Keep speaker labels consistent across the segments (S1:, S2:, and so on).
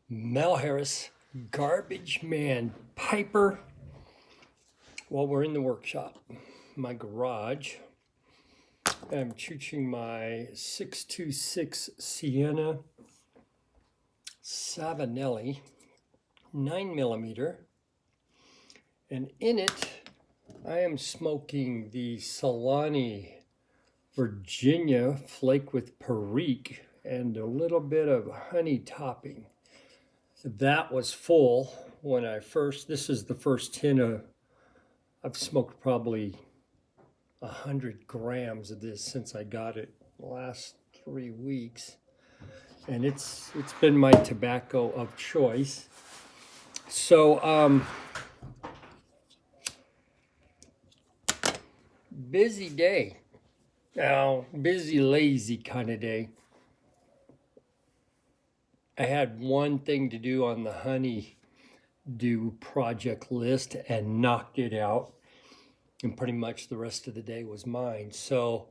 S1: Mel Harris, Garbagemanpiper. Well, we're in the workshop, my garage. I'm teaching my 626 Sienna Savinelli 9mm, and in it I am smoking the Solani Virginia flake with Perique and a little bit of honey topping. That was full when this is the first tin of, I've smoked probably 100 grams of this since I got it the last 3 weeks. And it's been my tobacco of choice. So, busy day. Now, busy, lazy kind of day. I had one thing to do on the honeydew project list and knocked it out. And pretty much the rest of the day was mine. So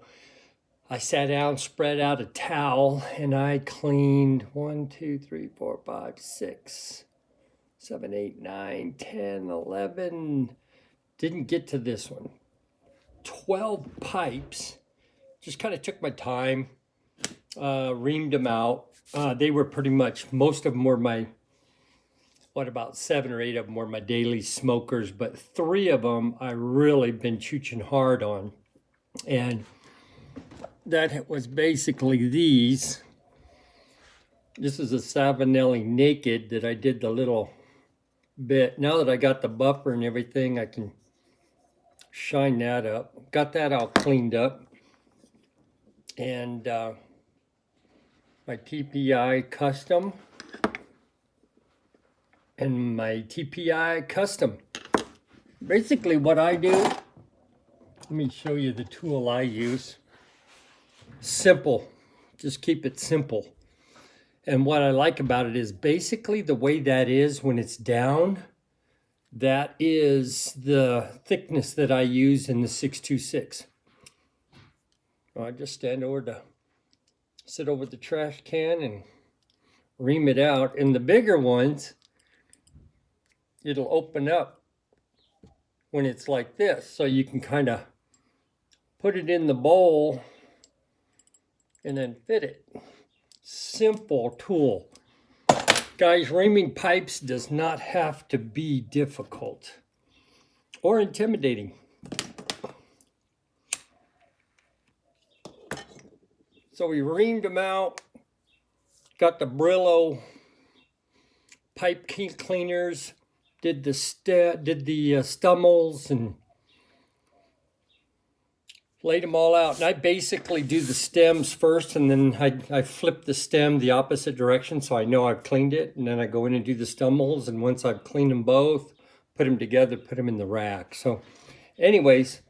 S1: I sat down, spread out a towel, and I cleaned 1, 2, 3, 4, 5, 6, 7, 8, 9, 10, 11. Didn't get to this one. 12 pipes. Just kind of took my time, reamed them out. They were pretty much, most of them were about 7 or 8 of them were my daily smokers, but 3 of them I really been chooching hard on. And that was basically these. This is a Savinelli Naked that I did the little bit. Now that I got the buffer and everything, I can shine that up. Got that all cleaned up. And my TPI Custom and my TPI Custom. Basically what I do, let me show you the tool I use. Simple, just keep it simple. And what I like about it is basically the way that is when it's down, that is the thickness that I use in the 626. I just sit over the trash can and ream it out. And the bigger ones, it'll open up when it's like this. So you can kind of put it in the bowl and then fit it. Simple tool. Guys, reaming pipes does not have to be difficult or intimidating. So we reamed them out, got the Brillo pipe cleaners, did the stummels and laid them all out. And I basically do the stems first, and then I flip the stem the opposite direction so I know I've cleaned it. And then I go in and do the stummels, and once I've cleaned them both, put them together, put them in the rack. So anyways,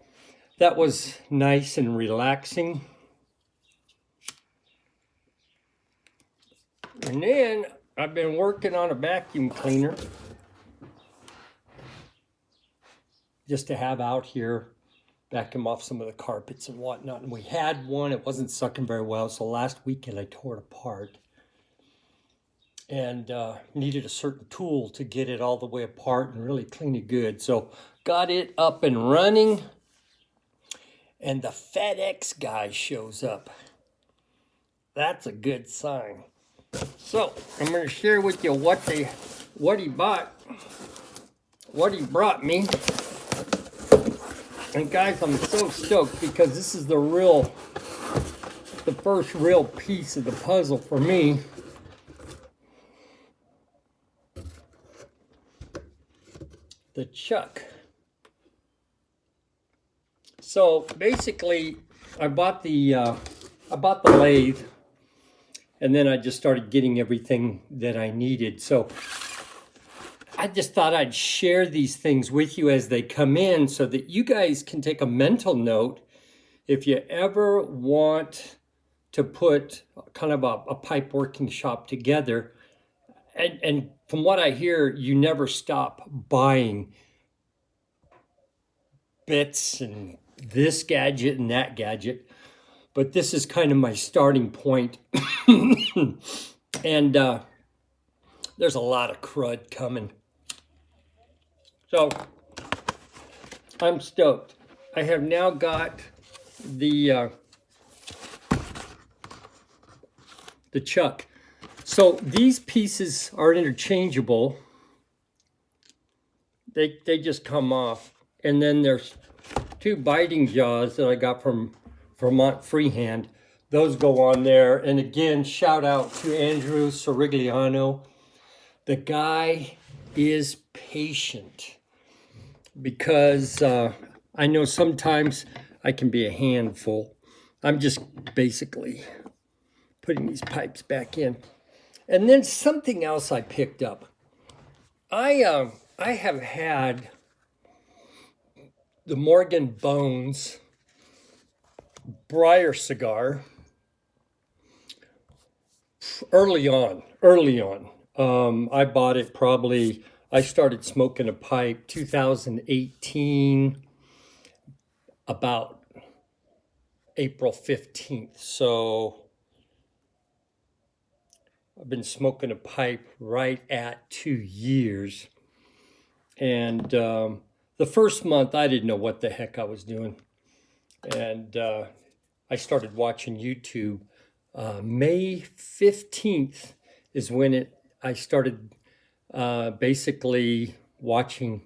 S1: that was nice and relaxing. And then I've been working on a vacuum cleaner just to have out here, vacuum off some of the carpets and whatnot. And we had one, it wasn't sucking very well. So last weekend I tore it apart and needed a certain tool to get it all the way apart and really clean it good. So got it up and running, and the FedEx guy shows up. That's a good sign. So I'm going to share with you what he brought me. And guys, I'm so stoked because this is the first real piece of the puzzle for me. The chuck. So basically, I bought the lathe. And then I just started getting everything that I needed. So I just thought I'd share these things with you as they come in so that you guys can take a mental note if you ever want to put kind of a pipe working shop together. And from what I hear, you never stop buying bits and this gadget and that gadget. But this is kind of my starting point. And There's a lot of crud coming. So I'm stoked. I have now got the chuck. So these pieces are interchangeable. They just come off. And then there's 2 biting jaws that I got from Vermont Freehand. Those go on there. And again, shout out to Andrew Sorigliano. The guy is patient, because I know sometimes I can be a handful. I'm just basically putting these pipes back in. And then something else I picked up. I have had the Morgan Bones Briar cigar early on. I bought it probably, I started smoking a pipe 2018, about April 15th. So I've been smoking a pipe right at 2 years. And the first month, I didn't know what the heck I was doing. And I started watching YouTube. May 15th is when I started basically watching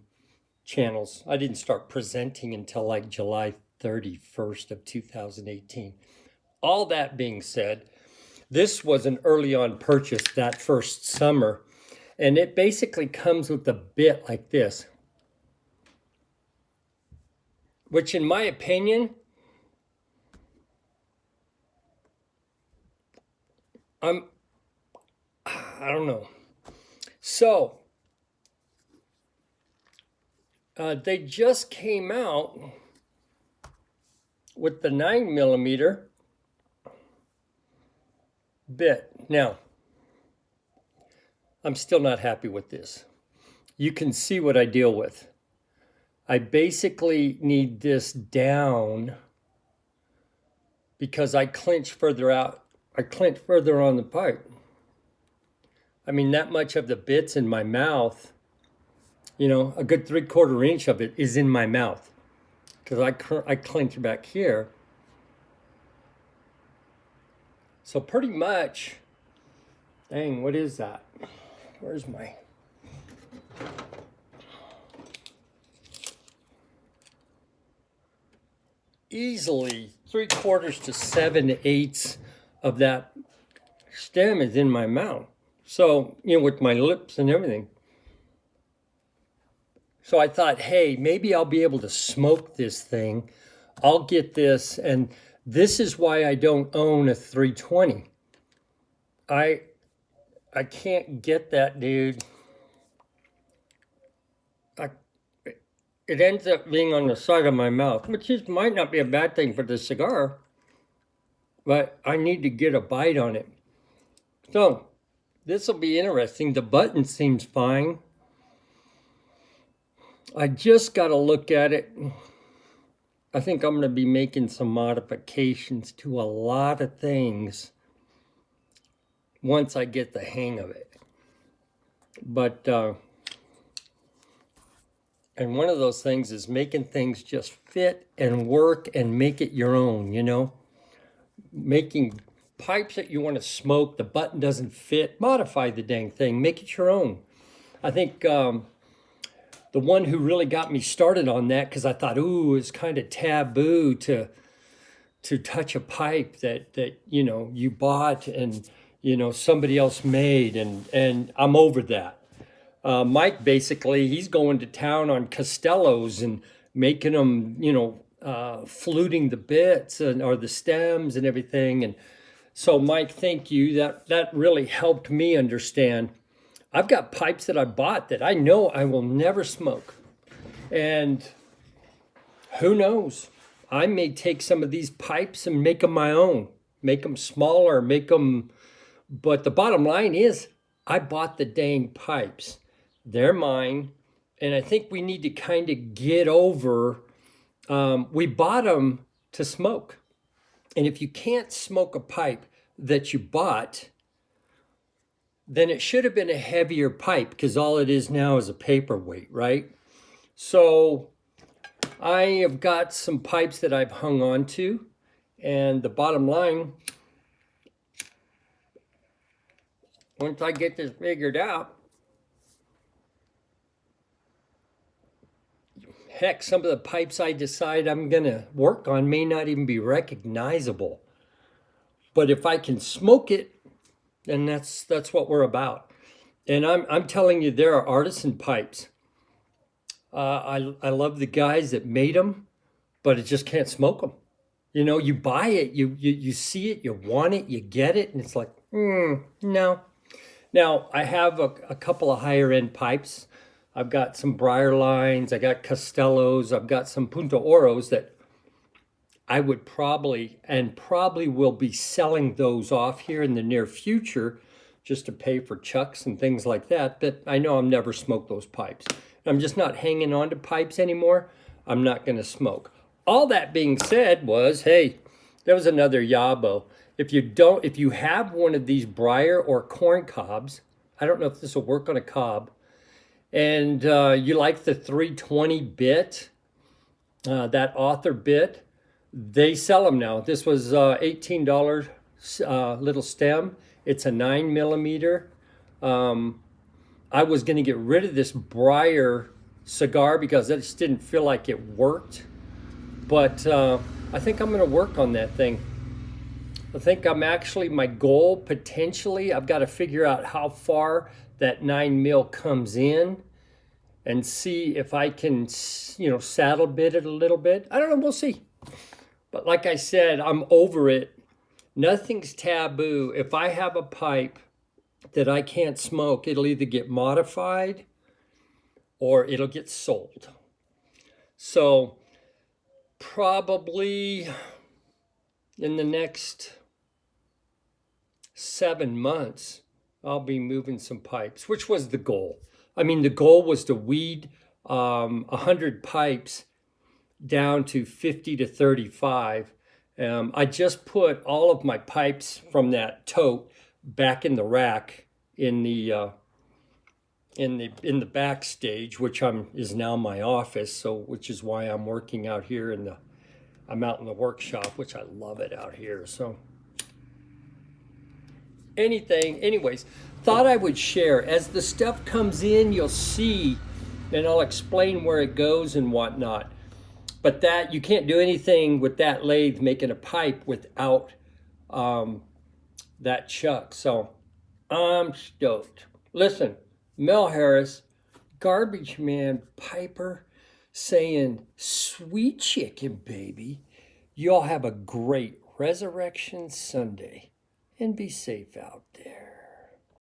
S1: channels. I didn't start presenting until like July 31st of 2018. All that being said, this was an early on purchase that first summer, and it basically comes with a bit like this, which in my opinion, I don't know. So they just came out with the 9mm bit. Now, I'm still not happy with this. You can see what I deal with. I basically need this down because I clinch further out. I clinch further on the pipe. I mean, that much of the bit's in my mouth, you know, a good 3/4 inch of it is in my mouth because I clinch back here. So pretty much, dang, what is that? Where's my... Easily 3/4 to 7/8 of that stem is in my mouth. So, you know, with my lips and everything. So I thought, hey, maybe I'll be able to smoke this thing. I'll get this, and this is why I don't own a 320. I can't get that, dude. It ends up being on the side of my mouth, which might not be a bad thing for the cigar, but I need to get a bite on it. So this will be interesting. The button seems fine. I just got to look at it. I think I'm going to be making some modifications to a lot of things once I get the hang of it. But, and one of those things is making things just fit and work and make it your own, you know? Making pipes that you want to smoke, the button doesn't fit, modify the dang thing, make it your own. I think the one who really got me started on that, because I thought, ooh, it's kind of taboo to touch a pipe that you know you bought and you know somebody else made, and I'm over that. Mike basically, he's going to town on Castellos and making them, you know, fluting the bits or the stems and everything. And so, Mike, thank you. That really helped me understand. I've got pipes that I bought that I know I will never smoke. And who knows? I may take some of these pipes and make them my own. Make them smaller, make them... But the bottom line is, I bought the dang pipes. They're mine. And I think we need to kind of get over... we bought them to smoke. And if you can't smoke a pipe that you bought... then it should have been a heavier pipe because all it is now is a paperweight, right? So I have got some pipes that I've hung on to, and the bottom line, once I get this figured out, heck, some of the pipes I decide I'm gonna work on may not even be recognizable. But if I can smoke it, then that's what we're about. And I'm telling you, there are artisan pipes. I love the guys that made them, but it just can't smoke them. You know, you buy it, you see it, you want it, you get it, and it's like, no. Now, I have a couple of higher end pipes. I've got some Briar lines, I got Castellos, I've got some Punta Oros that I would probably will be selling those off here in the near future just to pay for chucks and things like that. But I know I'll never smoke those pipes. I'm just not hanging on to pipes anymore. I'm not going to smoke. All that being said was, hey, there was another YABO. If you have one of these briar or corn cobs, I don't know if this will work on a cob, and you like the 320 bit, that author bit, they sell them now. This was $18 little stem. It's a 9mm. I was going to get rid of this briar cigar because I just didn't feel like it worked. But I think I'm going to work on that thing. I think my goal potentially, I've got to figure out how far that 9mm comes in and see if I can, saddle bit it a little bit. I don't know, we'll see. But like I said, I'm over it. Nothing's taboo. If I have a pipe that I can't smoke, it'll either get modified or it'll get sold. So probably in the next 7 months, I'll be moving some pipes, which was the goal. I mean, the goal was to weed 100 pipes down to 50 to 35. I just put all of my pipes from that tote back in the rack in the backstage, which is now my office. So, which is why I'm working out here I'm out in the workshop, which I love it out here. So, anyways, thought I would share as the stuff comes in. You'll see, and I'll explain where it goes and whatnot. But that you can't do anything with that lathe making a pipe without that chuck. So I'm stoked. Listen, Mel Harris, Garbagemanpiper, saying, sweet chicken, baby. Y'all have a great Resurrection Sunday and be safe out there.